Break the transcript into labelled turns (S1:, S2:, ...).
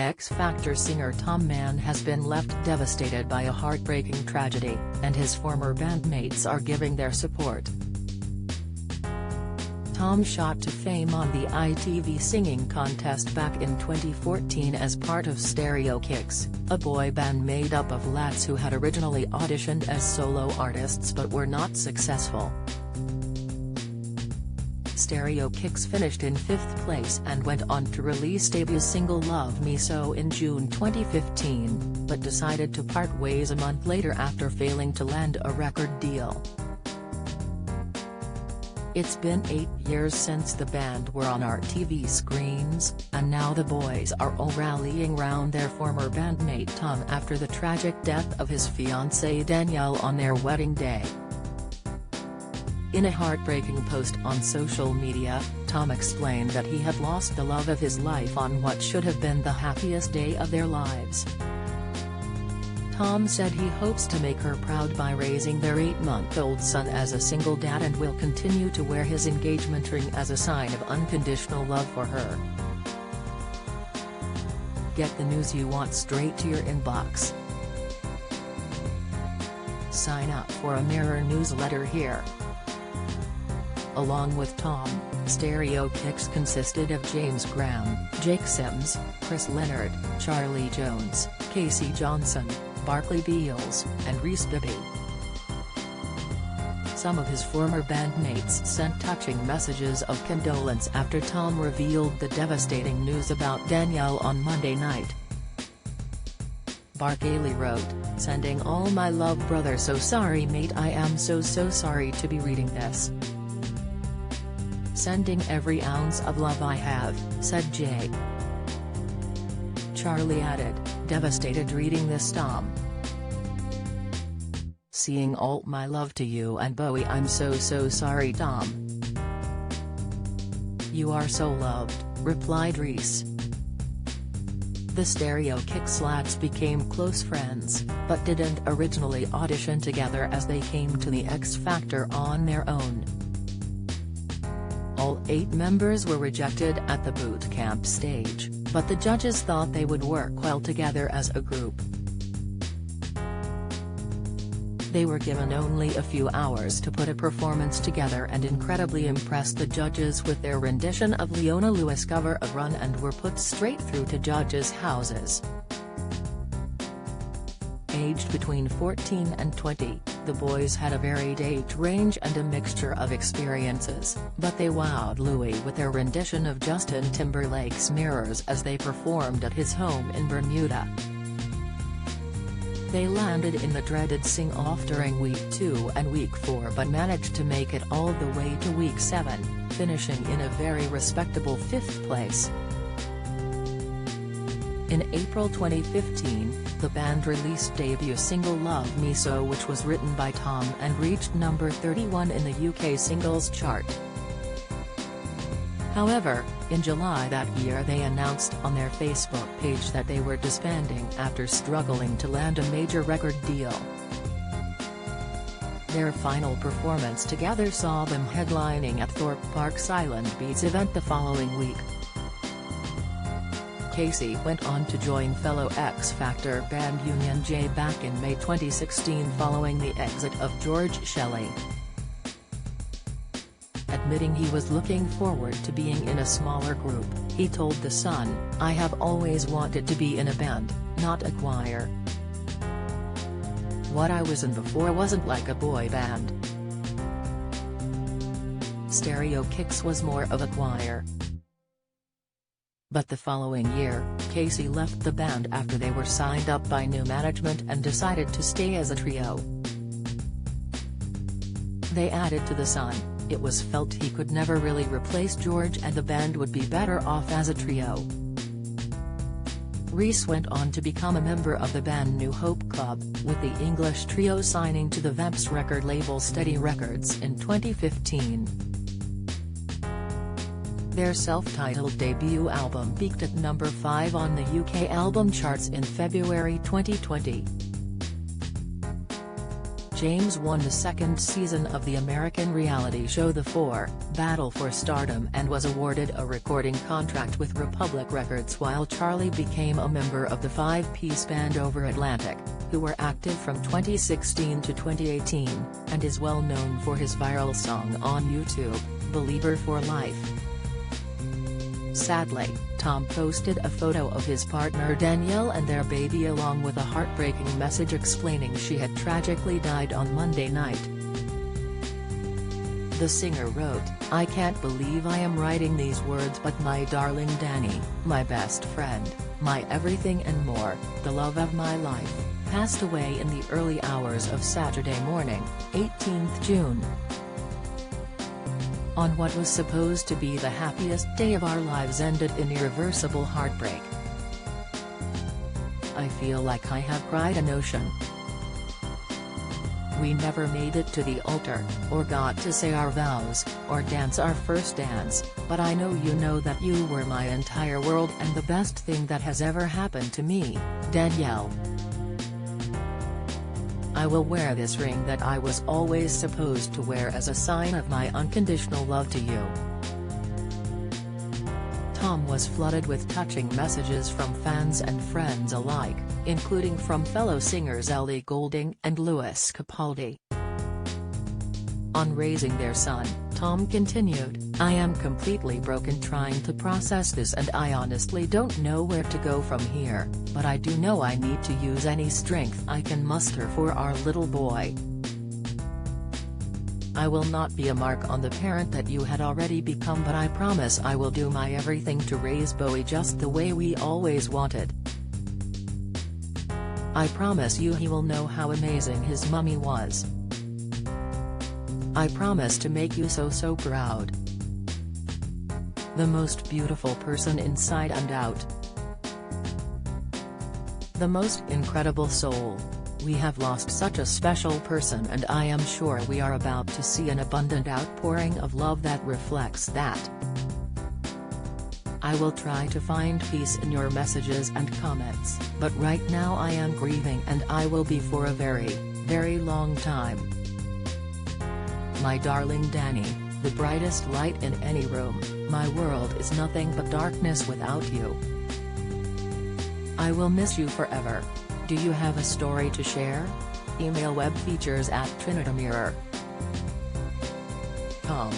S1: X Factor singer Tom Mann has been left devastated by a heartbreaking tragedy, and his former bandmates are giving their support. Tom shot to fame on the ITV singing contest back in 2014 as part of Stereo Kicks, a boy band made up of lads who had originally auditioned as solo artists but were not successful. Stereo Kicks finished in 5th place and went on to release debut single Love Me So in June 2015, but decided to part ways a month later after failing to land a record deal. It's been 8 years since the band were on our TV screens, and now the boys are all rallying round their former bandmate Tom after the tragic death of his fiancée Danielle on their wedding day. In a heartbreaking post on social media, Tom explained that he had lost the love of his life on what should have been the happiest day of their lives. Tom said he hopes to make her proud by raising their 8-month-old son as a single dad and will continue to wear his engagement ring as a sign of unconditional love for her. Get the news you want straight to your inbox. Sign up for a Mirror newsletter here. Along with Tom, Stereo Kicks consisted of James Graham, Jake Sims, Chris Leonard, Charlie Jones, Casey Johnson, Barclay Beals, and Rhys Bibby. Some of his former bandmates sent touching messages of condolence after Tom revealed the devastating news about Danielle on Monday night. Barclay wrote, "Sending all my love brother, so sorry mate, I am so sorry to be reading this. Sending every ounce of love I have," said Jay. Charlie added, "Devastated reading this, Tom. Seeing all my love to you and Bowie, I'm so sorry Tom. You are so loved," replied Rhys. The Stereo Kicks lads became close friends, but didn't originally audition together as they came to the X Factor on their own. All 8 members were rejected at the boot camp stage, but the judges thought they would work well together as a group. They were given only a few hours to put a performance together and incredibly impressed the judges with their rendition of Leona Lewis' cover of Run and were put straight through to judges' houses. Aged between 14 and 20, the boys had a varied age range and a mixture of experiences, but they wowed Louis with their rendition of Justin Timberlake's Mirrors as they performed at his home in Bermuda. They landed in the dreaded sing-off during Week 2 and Week 4 but managed to make it all the way to Week 7, finishing in a very respectable 5th place. In April 2015, the band released debut single Love Me So, which was written by Tom and reached number 31 in the UK singles chart. However, in July that year they announced on their Facebook page that they were disbanding after struggling to land a major record deal. Their final performance together saw them headlining at Thorpe Park's Island Beats event the following week. Casey went on to join fellow X Factor band Union J back in May 2016 following the exit of George Shelley. Admitting he was looking forward to being in a smaller group, he told The Sun, "I have always wanted to be in a band, not a choir. What I was in before wasn't like a boy band. Stereo Kicks was more of a choir." But the following year, Casey left the band after they were signed up by new management and decided to stay as a trio. They added to The Sun, "It was felt he could never really replace George and the band would be better off as a trio." Rhys went on to become a member of the band New Hope Club, with the English trio signing to the Vamps record label Steady Records in 2015. Their self-titled debut album peaked at number 5 on the UK album charts in February 2020. James won the second season of the American reality show The Four, Battle for Stardom, and was awarded a recording contract with Republic Records, while Charlie became a member of the five-piece band Over Atlantic, who were active from 2016 to 2018, and is well known for his viral song on YouTube, Believer for Life. Sadly, Tom posted a photo of his partner Danielle and their baby along with a heartbreaking message explaining she had tragically died on Monday night. The singer wrote, "I can't believe I am writing these words, but my darling Danny, my best friend, my everything and more, the love of my life, passed away in the early hours of Saturday morning, 18th June. On what was supposed to be the happiest day of our lives ended in irreversible heartbreak. I feel like I have cried an ocean. We never made it to the altar, or got to say our vows, or dance our first dance, but I know you know that you were my entire world and the best thing that has ever happened to me, Danielle. I will wear this ring that I was always supposed to wear as a sign of my unconditional love to you." Tom was flooded with touching messages from fans and friends alike, including from fellow singers Ellie Goulding and Lewis Capaldi. On raising their son, Tom continued, "I am completely broken trying to process this, and I honestly don't know where to go from here, but I do know I need to use any strength I can muster for our little boy. I will not be a mark on the parent that you had already become, but I promise I will do my everything to raise Bowie just the way we always wanted. I promise you he will know how amazing his mummy was. I promise to make you so proud. The most beautiful person inside and out. The most incredible soul. We have lost such a special person, and I am sure we are about to see an abundant outpouring of love that reflects that. I will try to find peace in your messages and comments, but right now I am grieving, and I will be for a very long time. My darling Danny, the brightest light in any room, my world is nothing but darkness without you. I will miss you forever. Do you have a story to share? Email webfeatures@trinitymirror.com.